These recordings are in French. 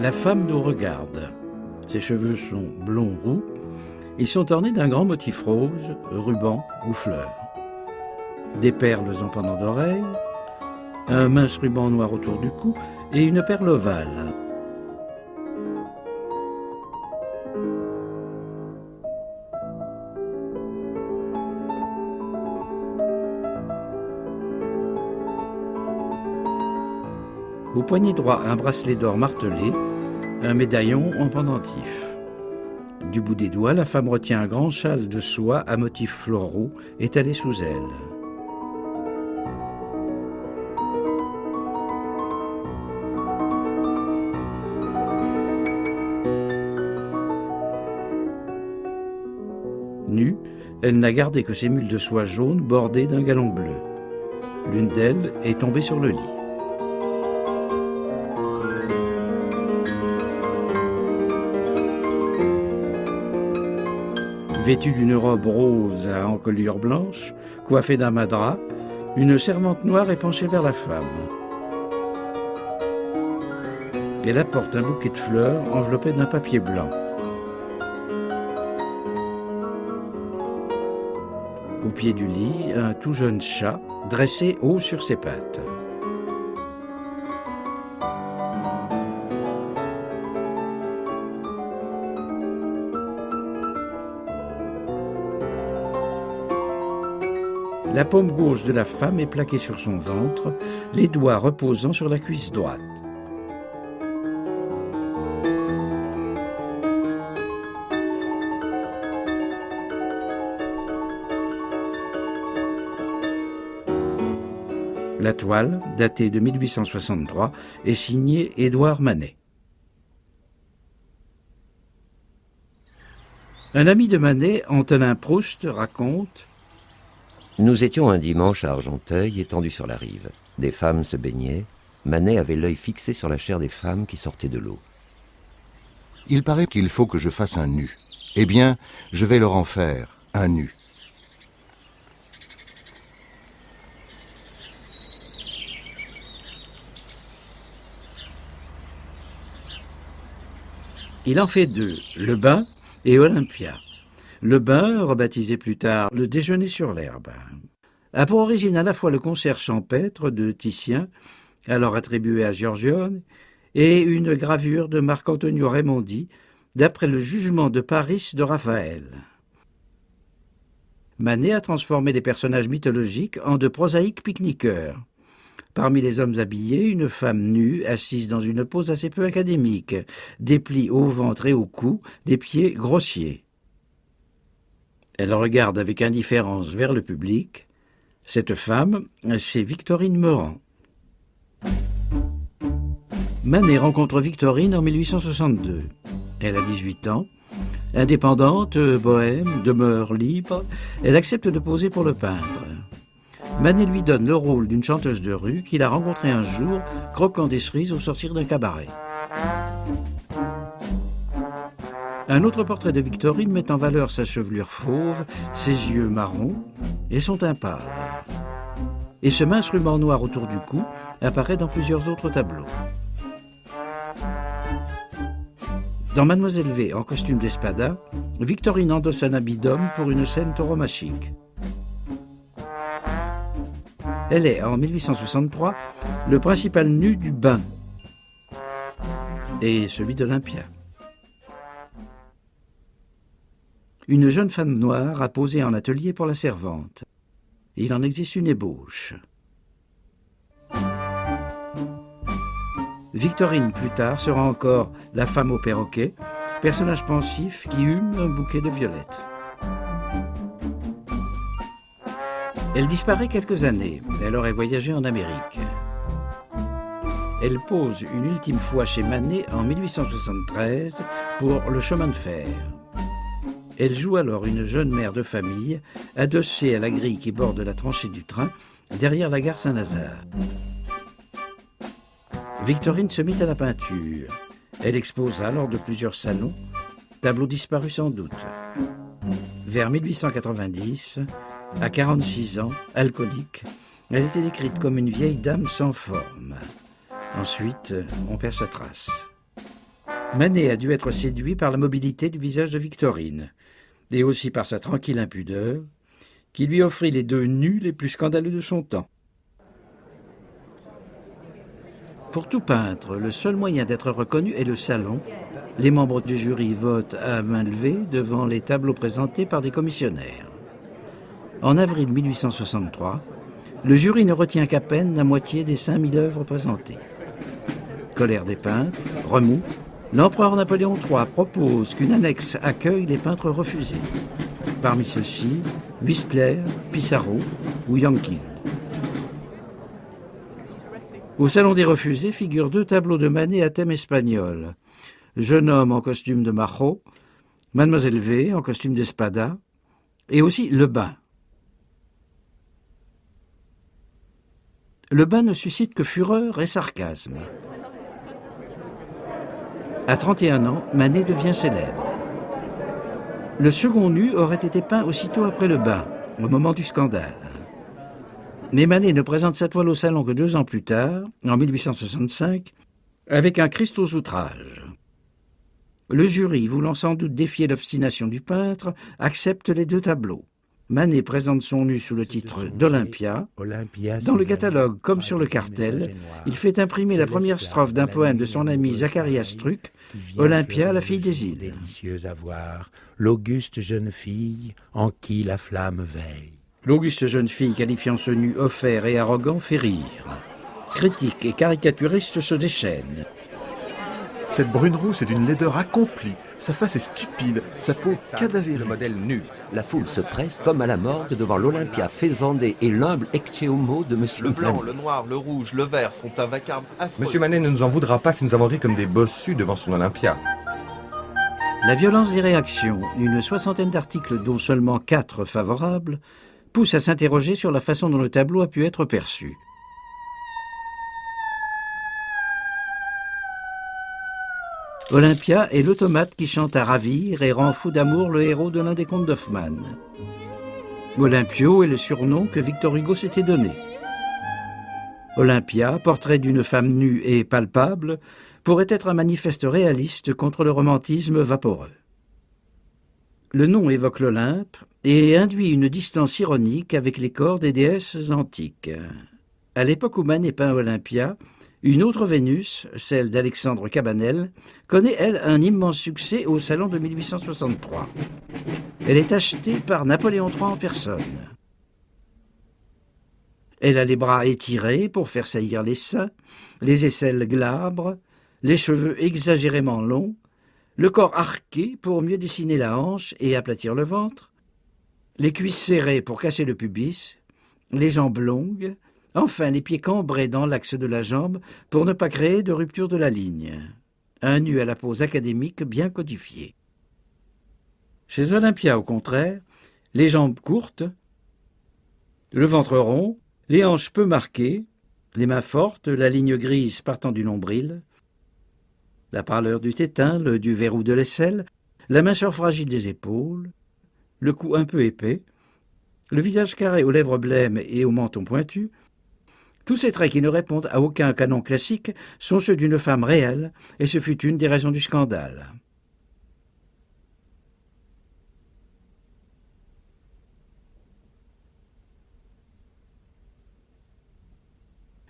La femme nous regarde. Ses cheveux sont blonds roux. Ils sont ornés d'un grand motif rose, ruban ou fleur. Des perles en pendant d'oreilles, un mince ruban noir autour du cou et une perle ovale. Au poignet droit, un bracelet d'or martelé, un médaillon en pendentif. Du bout des doigts, la femme retient un grand châle de soie à motifs floraux étalé sous elle. Nue, elle n'a gardé que ses mules de soie jaune bordées d'un galon bleu. L'une d'elles est tombée sur le lit. Vêtue d'une robe rose à encolure blanche, coiffée d'un madras, une servante noire est penchée vers la femme. Elle apporte un bouquet de fleurs enveloppé d'un papier blanc. Au pied du lit, un tout jeune chat, dressé haut sur ses pattes. La paume gauche de la femme est plaquée sur son ventre, les doigts reposant sur la cuisse droite. La toile, datée de 1863, est signée Édouard Manet. Un ami de Manet, Antonin Proust, raconte: Nous étions un dimanche à Argenteuil, étendus sur la rive. Des femmes se baignaient. Manet avait l'œil fixé sur la chair des femmes qui sortaient de l'eau. Il paraît qu'il faut que je fasse un nu. Eh bien, je vais leur en faire un nu. Il en fait deux, le bain et Olympia. Le bain, rebaptisé plus tard le déjeuner sur l'herbe, a pour origine à la fois le concert champêtre de Titien, alors attribué à Giorgione, et une gravure de Marc-Antonio Raimondi, d'après le jugement de Paris de Raphaël. Manet a transformé les personnages mythologiques en de prosaïques pique-niqueurs. Parmi les hommes habillés, une femme nue, assise dans une pose assez peu académique, des plis au ventre et au cou, des pieds grossiers. Elle regarde avec indifférence vers le public. Cette femme, c'est Victorine Meurent. Manet rencontre Victorine en 1862. Elle a 18 ans. Indépendante, bohème, de mœurs libres, elle accepte de poser pour le peintre. Manet lui donne le rôle d'une chanteuse de rue qu'il a rencontrée un jour, croquant des cerises au sortir d'un cabaret. Un autre portrait de Victorine met en valeur sa chevelure fauve, ses yeux marrons et son teint pâle. Et ce mince ruban noir autour du cou apparaît dans plusieurs autres tableaux. Dans Mademoiselle V, en costume d'espada, Victorine endosse un habit d'homme pour une scène tauromachique. Elle est, en 1863, le principal nu du bain et celui d'Olympia. Une jeune femme noire a posé en atelier pour la servante. Il en existe une ébauche. Victorine, plus tard, sera encore la femme au perroquet, personnage pensif qui hume un bouquet de violettes. Elle disparaît quelques années. Elle aurait voyagé en Amérique. Elle pose une ultime fois chez Manet en 1873 pour Le chemin de fer. Elle joue alors une jeune mère de famille, adossée à la grille qui borde la tranchée du train, derrière la gare Saint-Lazare. Victorine se mit à la peinture. Elle exposa lors de plusieurs salons, tableaux disparus sans doute. Vers 1890, à 46 ans, alcoolique, elle était décrite comme une vieille dame sans forme. Ensuite, on perd sa trace. Manet a dû être séduit par la mobilité du visage de Victorine, et aussi par sa tranquille impudeur, qui lui offrit les deux nus les plus scandaleux de son temps. Pour tout peintre, le seul moyen d'être reconnu est le salon. Les membres du jury votent à main levée devant les tableaux présentés par des commissionnaires. En avril 1863, le jury ne retient qu'à peine la moitié des 5000 œuvres présentées. Colère des peintres, remous, l'empereur Napoléon III propose qu'une annexe accueille les peintres refusés. Parmi ceux-ci, Whistler, Pissarro ou Yankin. Au Salon des refusés figurent 2 tableaux de Manet à thème espagnol. Jeune homme en costume de majo, Mademoiselle V en costume d'espada, et aussi Le Bain. Le Bain ne suscite que fureur et sarcasme. À 31 ans, Manet devient célèbre. Le second nu aurait été peint aussitôt après Le Bain, au moment du scandale. Mais Manet ne présente sa toile au salon que 2 ans plus tard, en 1865, avec un Christ aux outrages. Le jury, voulant sans doute défier l'obstination du peintre, accepte les 2 tableaux. Manet présente son nu sous le titre d'Olympia. Dans le catalogue, comme sur le cartel, il fait imprimer la première strophe d'un poème de son ami Zacharias Struck, Olympia, la fille des îles. Délicieuse à voir, l'auguste jeune fille en qui la flamme veille. L'auguste jeune fille qualifiant ce nu offert et arrogant fait rire. Critiques et caricaturistes se déchaînent. Cette brune rousse est d'une laideur accomplie. Sa face est stupide, sa peau cadavérique. Le modèle nu. La foule se presse comme à la morgue devant l'Olympia faisandée et l'humble ecce homo de Monsieur Le blanc, Manet. le noir, le rouge, le vert font un vacarme affreux. Monsieur Manet ne nous en voudra pas si nous avons ri comme des bossus devant son Olympia. La violence des réactions, une 60aine d'articles dont seulement 4 favorables, pousse à s'interroger sur la façon dont le tableau a pu être perçu. Olympia est l'automate qui chante à ravir et rend fou d'amour le héros de l'un des contes d'Hoffmann. Olympio est le surnom que Victor Hugo s'était donné. Olympia, portrait d'une femme nue et palpable, pourrait être un manifeste réaliste contre le romantisme vaporeux. Le nom évoque l'Olympe et induit une distance ironique avec les corps des déesses antiques. À l'époque où Manet peint Olympia, une autre Vénus, celle d'Alexandre Cabanel, connaît, elle, un immense succès au Salon de 1863. Elle est achetée par Napoléon III en personne. Elle a les bras étirés pour faire saillir les seins, les aisselles glabres, les cheveux exagérément longs, le corps arqué pour mieux dessiner la hanche et aplatir le ventre, les cuisses serrées pour casser le pubis, les jambes longues, enfin les pieds cambrés dans l'axe de la jambe pour ne pas créer de rupture de la ligne. Un nu à la pose académique bien codifié. Chez Olympia, au contraire, les jambes courtes, le ventre rond, les hanches peu marquées, les mains fortes, la ligne grise partant du nombril, la pâleur du tétin, le du verrou de l'aisselle, la minceur fragile des épaules, le cou un peu épais, le visage carré aux lèvres blêmes et au menton pointu. Tous ces traits qui ne répondent à aucun canon classique sont ceux d'une femme réelle, et ce fut une des raisons du scandale.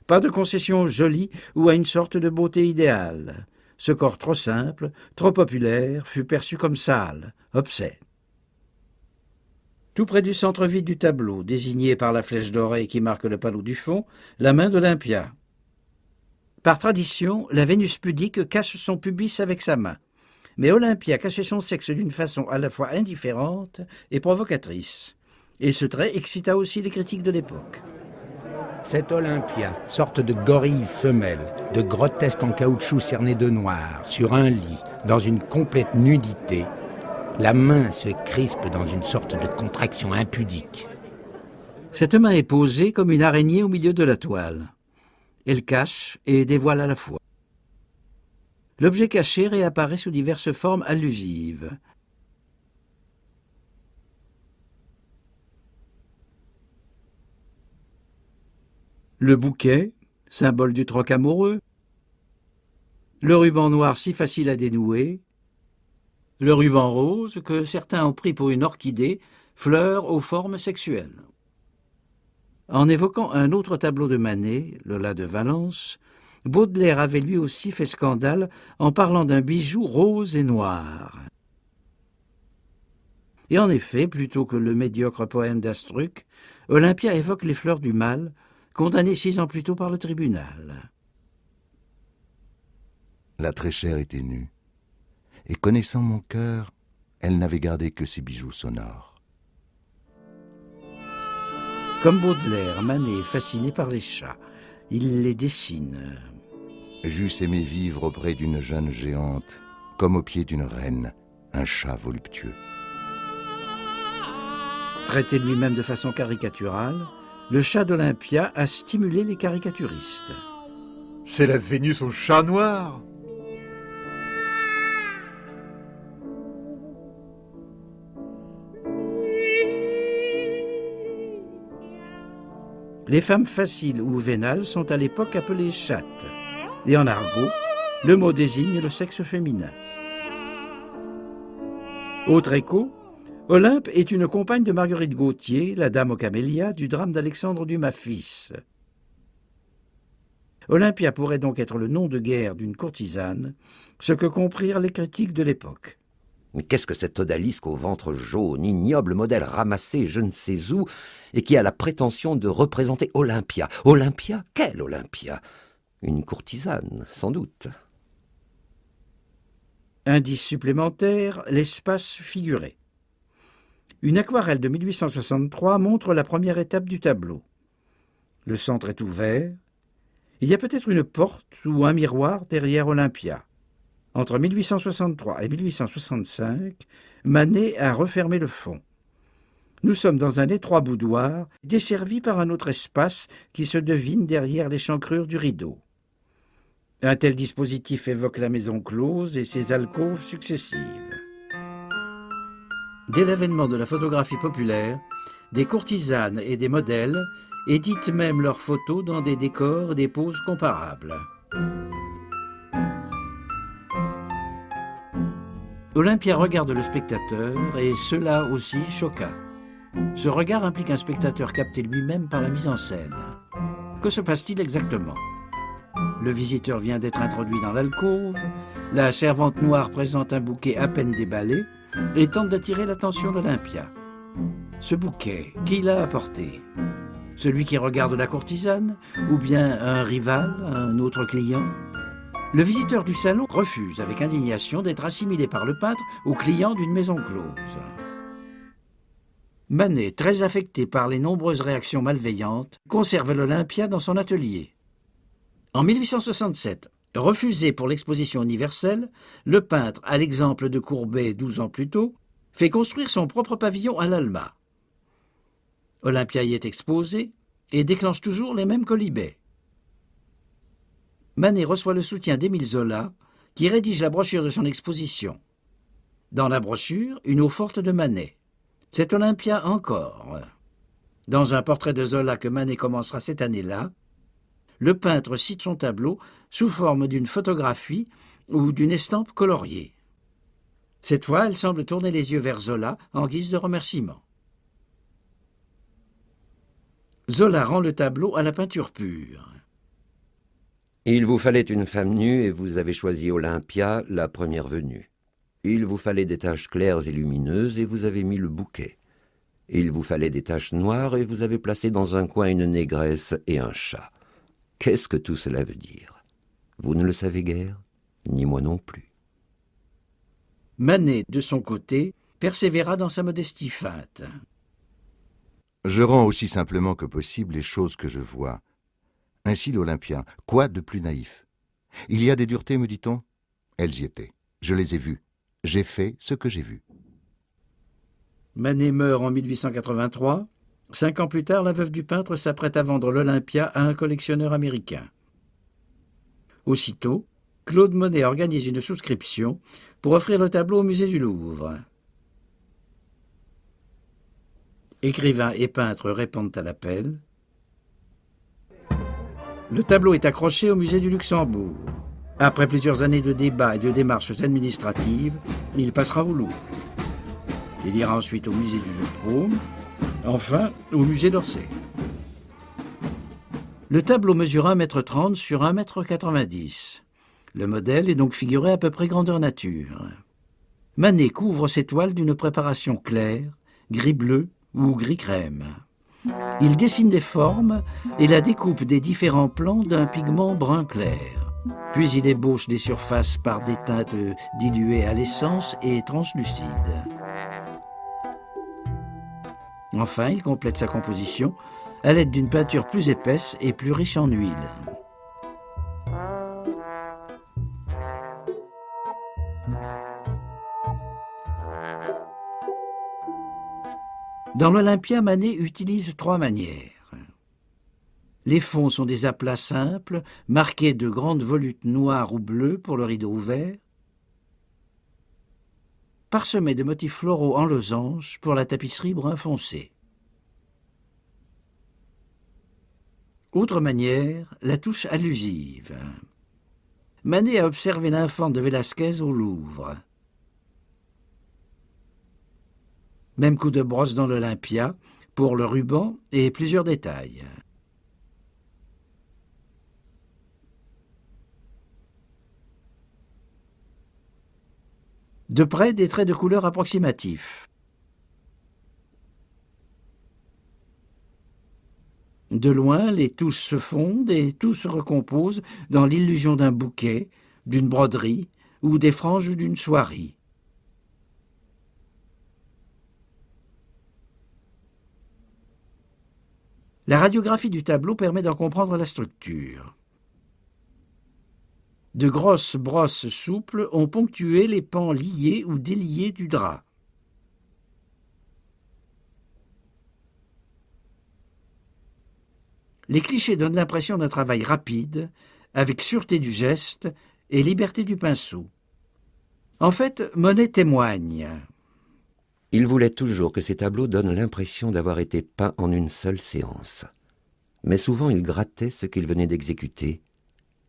Pas de concession jolie ou à une sorte de beauté idéale. Ce corps trop simple, trop populaire, fut perçu comme sale, obscène. Tout près du centre vide du tableau, désigné par la flèche dorée qui marque le panneau du fond, la main d'Olympia. Par tradition, la Vénus pudique cache son pubis avec sa main. Mais Olympia cachait son sexe d'une façon à la fois indifférente et provocatrice. Et ce trait excita aussi les critiques de l'époque. Cette Olympia, sorte de gorille femelle, de grotesque en caoutchouc cerné de noir, sur un lit, dans une complète nudité, la main se crispe dans une sorte de contraction impudique. Cette main est posée comme une araignée au milieu de la toile. Elle cache et dévoile à la fois. L'objet caché réapparaît sous diverses formes allusives. Le bouquet, symbole du troc amoureux. le ruban noir si facile à dénouer, le ruban rose que certains ont pris pour une orchidée, fleur aux formes sexuelles. En évoquant un autre tableau de Manet, Lola de Valence, Baudelaire avait lui aussi fait scandale en parlant d'un bijou rose et noir. Et en effet, plutôt que le médiocre poème d'Astruc, Olympia évoque les fleurs du mal, condamnées 6 ans plus tôt par le tribunal. La très chère était nue, et connaissant mon cœur, elle n'avait gardé que ses bijoux sonores. Comme Baudelaire, Manet est fasciné par les chats. Il les dessine. J'eusse aimé vivre auprès d'une jeune géante, comme au pied d'une reine, un chat voluptueux. Traité lui-même de façon caricaturale, le chat d'Olympia a stimulé les caricaturistes. C'est la Vénus au chat noir. Les femmes faciles ou vénales sont à l'époque appelées chattes. Et en argot, le mot désigne le sexe féminin. Autre écho, Olympe est une compagne de Marguerite Gautier, la dame aux camélias, du drame d'Alexandre Dumas fils. Olympia pourrait donc être le nom de guerre d'une courtisane, ce que comprirent les critiques de l'époque. Mais qu'est-ce que cet odalisque au ventre jaune, ignoble modèle ramassé je ne sais où, et qui a la prétention de représenter Olympia? Olympia? Quelle Olympia? Une courtisane, sans doute. Indice supplémentaire, l'espace figuré. Une aquarelle de 1863 montre la première étape du tableau. Le centre est ouvert. Il y a peut-être une porte ou un miroir derrière Olympia. Entre 1863 et 1865, Manet a refermé le fond. Nous sommes dans un étroit boudoir, desservi par un autre espace qui se devine derrière l'échancrure du rideau. Un tel dispositif évoque la maison close et ses alcôves successives. Dès l'avènement de la photographie populaire, des courtisanes et des modèles éditent même leurs photos dans des décors et des poses comparables. Olympia regarde le spectateur et cela aussi choqua. Ce regard implique un spectateur capté lui-même par la mise en scène. Que se passe-t-il exactement? Le visiteur vient d'être introduit dans l'alcôve, la servante noire présente un bouquet à peine déballé et tente d'attirer l'attention d'Olympia. Ce bouquet, qui l'a apporté? Celui qui regarde la courtisane, ou bien un rival, un autre client? Le visiteur du salon refuse avec indignation d'être assimilé par le peintre au client d'une maison close. Manet, très affecté par les nombreuses réactions malveillantes, conserve l'Olympia dans son atelier. En 1867, refusé pour l'exposition universelle, le peintre, à l'exemple de Courbet 12 ans plus tôt, fait construire son propre pavillon à l'Alma. Olympia y est exposée et déclenche toujours les mêmes quolibets. Manet reçoit le soutien d'Émile Zola, qui rédige la brochure de son exposition. Dans la brochure, une eau-forte de Manet. C'est Olympia encore. Dans un portrait de Zola que Manet commencera cette année-là, le peintre cite son tableau sous forme d'une photographie ou d'une estampe coloriée. Cette fois, elle semble tourner les yeux vers Zola en guise de remerciement. Zola rend le tableau à la peinture pure. Il vous fallait une femme nue et vous avez choisi Olympia, la première venue. Il vous fallait des taches claires et lumineuses et vous avez mis le bouquet. Il vous fallait des taches noires et vous avez placé dans un coin une négresse et un chat. Qu'est-ce que tout cela veut dire? Vous ne le savez guère, ni moi non plus. Manet, de son côté, persévéra dans sa modestie feinte. Je rends aussi simplement que possible les choses que je vois. Ainsi l'Olympia, quoi de plus naïf? Il y a des duretés, me dit-on? Elles y étaient. Je les ai vues. J'ai fait ce que j'ai vu. Manet meurt en 1883. 5 ans plus tard, la veuve du peintre s'apprête à vendre l'Olympia à un collectionneur américain. Aussitôt, Claude Monet organise une souscription pour offrir le tableau au musée du Louvre. Écrivains et peintres répondent à l'appel. Le tableau est accroché au musée du Luxembourg. Après plusieurs années de débats et de démarches administratives, il passera au Louvre. Il ira ensuite au musée du Jeu de Paume, enfin au musée d'Orsay. Le tableau mesure 1,30 m sur 1,90 m. Le modèle est donc figuré à peu près grandeur nature. Manet couvre ses toiles d'une préparation claire, gris-bleu ou gris-crème. Il dessine des formes et la découpe des différents plans d'un pigment brun clair. Puis il ébauche des surfaces par des teintes diluées à l'essence et translucides. Enfin, il complète sa composition à l'aide d'une peinture plus épaisse et plus riche en huile. Dans l'Olympia, Manet utilise 3 manières. Les fonds sont des aplats simples, marqués de grandes volutes noires ou bleues pour le rideau ouvert, parsemés de motifs floraux en losange pour la tapisserie brun foncé. Autre manière, la touche allusive. Manet a observé l'infante de Velázquez au Louvre. Même coup de brosse dans l'Olympia, pour le ruban et plusieurs détails. De près, des traits de couleur approximatifs. De loin, les touches se fondent et tout se recompose dans l'illusion d'un bouquet, d'une broderie ou des franges d'une soierie. La radiographie du tableau permet d'en comprendre la structure. De grosses brosses souples ont ponctué les pans liés ou déliés du drap. Les clichés donnent l'impression d'un travail rapide, avec sûreté du geste et liberté du pinceau. En fait, Monet témoigne. Il voulait toujours que ses tableaux donnent l'impression d'avoir été peints en une seule séance. Mais souvent il grattait ce qu'il venait d'exécuter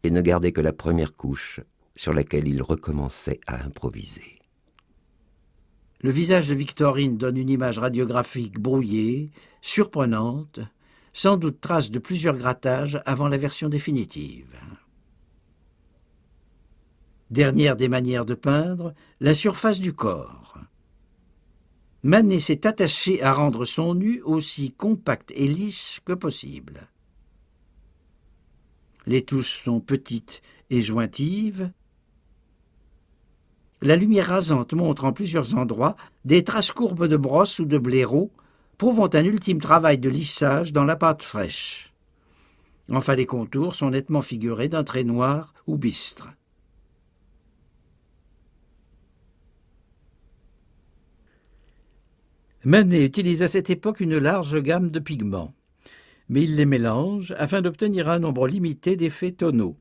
et ne gardait que la première couche sur laquelle il recommençait à improviser. Le visage de Victorine donne une image radiographique brouillée, surprenante, sans doute trace de plusieurs grattages avant la version définitive. Dernière des manières de peindre, la surface du corps. Manet s'est attaché à rendre son nu aussi compact et lisse que possible. Les touches sont petites et jointives. La lumière rasante montre en plusieurs endroits des traces courbes de brosse ou de blaireau, prouvant un ultime travail de lissage dans la pâte fraîche. Enfin, les contours sont nettement figurés d'un trait noir ou bistre. Manet utilise à cette époque une large gamme de pigments, mais il les mélange afin d'obtenir un nombre limité d'effets tonaux.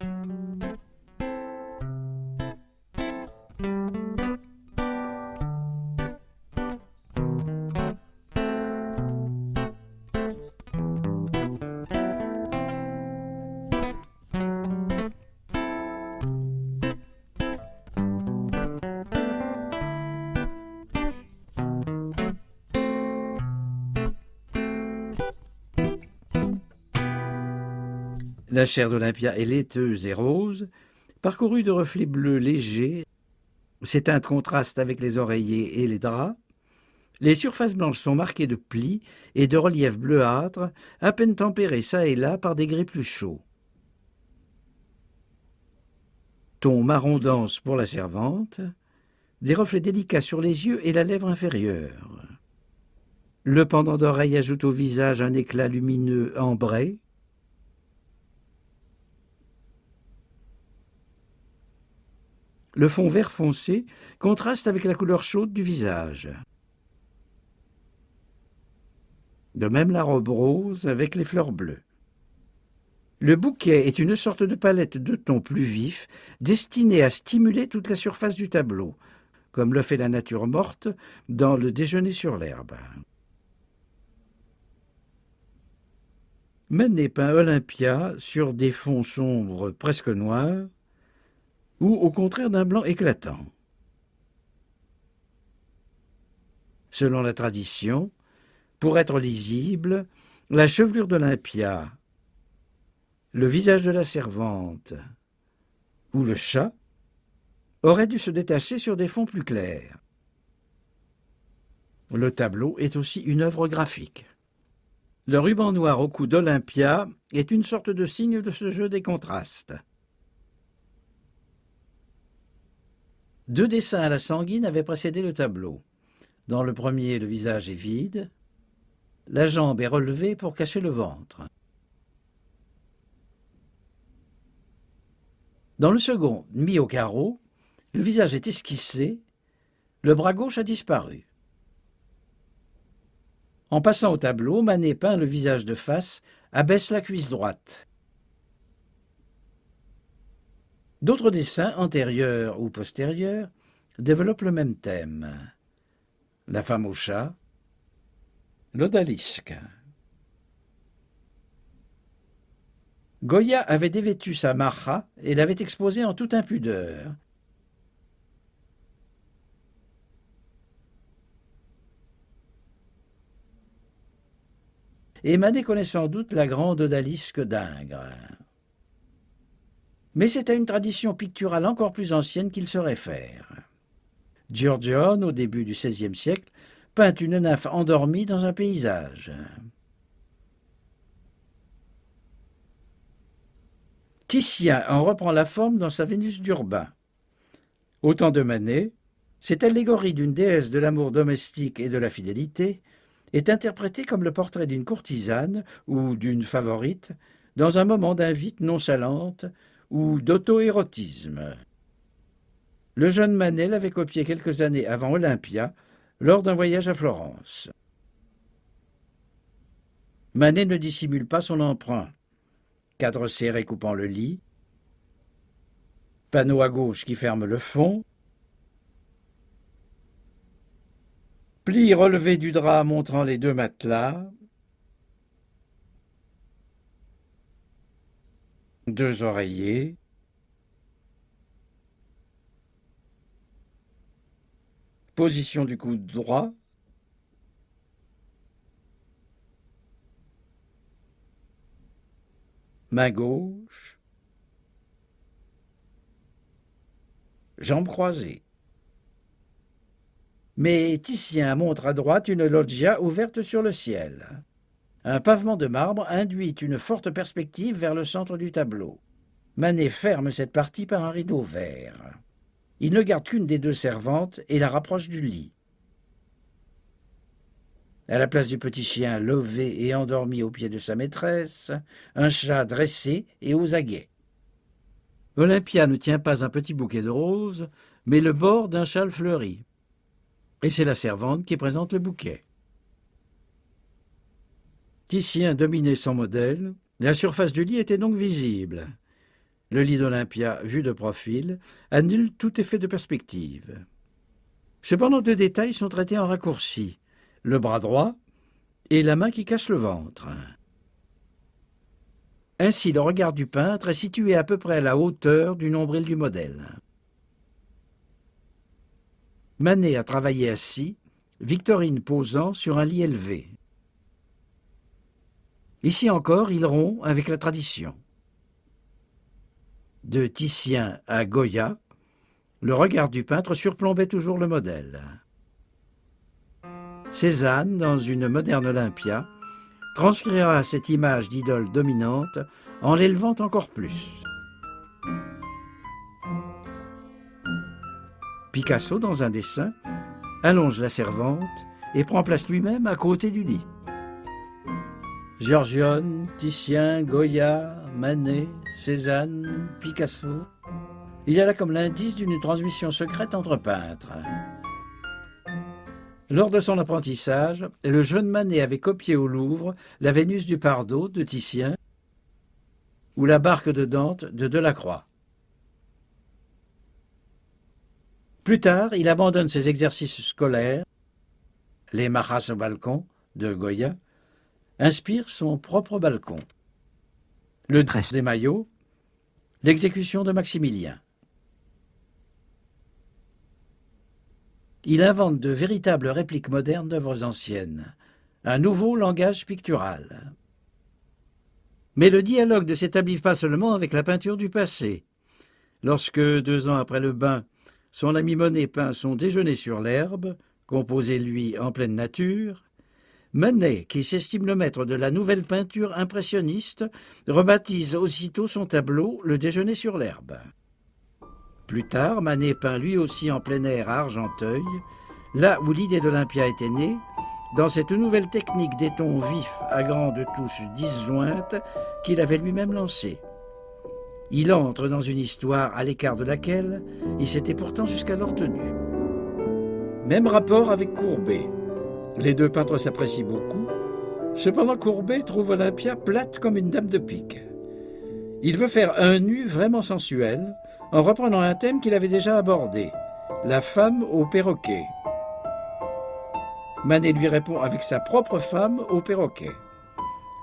La chair d'Olympia est laiteuse et rose, parcourue de reflets bleus légers. Ces teintes contrastent avec les oreillers et les draps. Les surfaces blanches sont marquées de plis et de reliefs bleuâtres, à peine tempérés çà et là par des gris plus chauds. Ton marron dense pour la servante, des reflets délicats sur les yeux et la lèvre inférieure. Le pendant d'oreille ajoute au visage un éclat lumineux ambré. Le fond vert foncé contraste avec la couleur chaude du visage. De même la robe rose avec les fleurs bleues. Le bouquet est une sorte de palette de tons plus vifs destinée à stimuler toute la surface du tableau, comme le fait la nature morte dans Le Déjeuner sur l'herbe. Manet peint Olympia sur des fonds sombres presque noirs, ou au contraire d'un blanc éclatant. Selon la tradition, pour être lisible, la chevelure d'Olympia, le visage de la servante ou le chat auraient dû se détacher sur des fonds plus clairs. Le tableau est aussi une œuvre graphique. Le ruban noir au cou d'Olympia est une sorte de signe de ce jeu des contrastes. 2 dessins à la sanguine avaient précédé le tableau. Dans le premier, le visage est vide, la jambe est relevée pour cacher le ventre. Dans le second, mis au carreau, le visage est esquissé, le bras gauche a disparu. En passant au tableau, Manet peint le visage de face, abaisse la cuisse droite. D'autres dessins, antérieurs ou postérieurs, développent le même thème. La femme au chat, l'odalisque. Goya avait dévêtu sa maja et l'avait exposée en toute impudeur. Et Manet connaît sans doute la grande odalisque d'Ingres. Mais c'est à une tradition picturale encore plus ancienne qu'il se réfère. Giorgione, au début du XVIe siècle, peint une nymphe endormie dans un paysage. Titien en reprend la forme dans sa Vénus d'Urbain. Au temps de Manet, cette allégorie d'une déesse de l'amour domestique et de la fidélité est interprétée comme le portrait d'une courtisane ou d'une favorite dans un moment d'invite nonchalante ou d'auto-érotisme. Le jeune Manet l'avait copié quelques années avant Olympia, lors d'un voyage à Florence. Manet ne dissimule pas son emprunt. Cadre serré coupant le lit, panneau à gauche qui ferme le fond, pli relevé du drap montrant les 2 matelas, 2 oreillers, position du coude droit, main gauche, jambes croisées. Mais Titien montre à droite une loggia ouverte sur le ciel. Un pavement de marbre induit une forte perspective vers le centre du tableau. Manet ferme cette partie par un rideau vert. Il ne garde qu'une des 2 servantes et la rapproche du lit. À la place du petit chien levé et endormi au pied de sa maîtresse, un chat dressé et aux aguets. Olympia ne tient pas un petit bouquet de roses, mais le bord d'un châle fleuri. Et c'est la servante qui présente le bouquet. Titien dominait son modèle, la surface du lit était donc visible. Le lit d'Olympia, vu de profil, annule tout effet de perspective. Cependant, 2 détails sont traités en raccourci, le bras droit et la main qui cache le ventre. Ainsi, le regard du peintre est situé à peu près à la hauteur du nombril du modèle. Manet a travaillé assis, Victorine posant sur un lit élevé. Ici encore, il rompt avec la tradition. De Titien à Goya, le regard du peintre surplombait toujours le modèle. Cézanne, dans une moderne Olympia, transcrira cette image d'idole dominante en l'élevant encore plus. Picasso, dans un dessin, allonge la servante et prend place lui-même à côté du lit. Giorgione, Titien, Goya, Manet, Cézanne, Picasso. Il y a là comme l'indice d'une transmission secrète entre peintres. Lors de son apprentissage, le jeune Manet avait copié au Louvre la Vénus du Pardo de Titien ou la Barque de Dante de Delacroix. Plus tard, il abandonne ses exercices scolaires. Les Majas au balcon de Goya inspire son propre balcon. Le dress des maillots, l'exécution de Maximilien. Il invente de véritables répliques modernes d'œuvres anciennes, un nouveau langage pictural. Mais le dialogue ne s'établit pas seulement avec la peinture du passé. Lorsque, 2 ans après le bain, son ami Monet peint son Déjeuner sur l'herbe, composé lui en pleine nature, Manet, qui s'estime le maître de la nouvelle peinture impressionniste, rebaptise aussitôt son tableau Le Déjeuner sur l'herbe. Plus tard, Manet peint lui aussi en plein air à Argenteuil, là où l'idée d'Olympia était née, dans cette nouvelle technique des tons vifs à grandes touches disjointes qu'il avait lui-même lancée. Il entre dans une histoire à l'écart de laquelle il s'était pourtant jusqu'alors tenu. Même rapport avec Courbet. Les deux peintres s'apprécient beaucoup. Cependant, Courbet trouve Olympia plate comme une dame de pique. Il veut faire un nu vraiment sensuel, en reprenant un thème qu'il avait déjà abordé, la femme au perroquet. Manet lui répond avec sa propre femme au perroquet.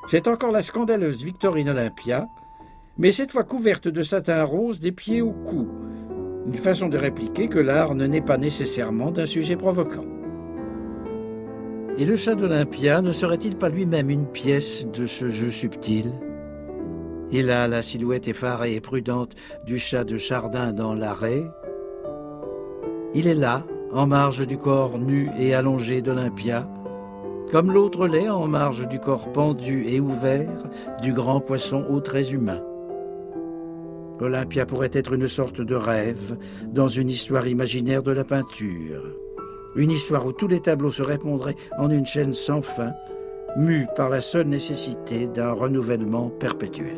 C'est encore la scandaleuse Victorine Olympia, mais cette fois couverte de satin rose des pieds au cou, une façon de répliquer que l'art ne naît pas nécessairement d'un sujet provoquant. Et le chat d'Olympia ne serait-il pas lui-même une pièce de ce jeu subtil ? Il a la silhouette effarée et prudente du chat de Chardin dans l'Arrêt. Il est là, en marge du corps nu et allongé d'Olympia, comme l'autre l'est en marge du corps pendu et ouvert du grand poisson aux traits humains. Olympia pourrait être une sorte de rêve dans une histoire imaginaire de la peinture. Une histoire où tous les tableaux se répondraient en une chaîne sans fin, mue par la seule nécessité d'un renouvellement perpétuel.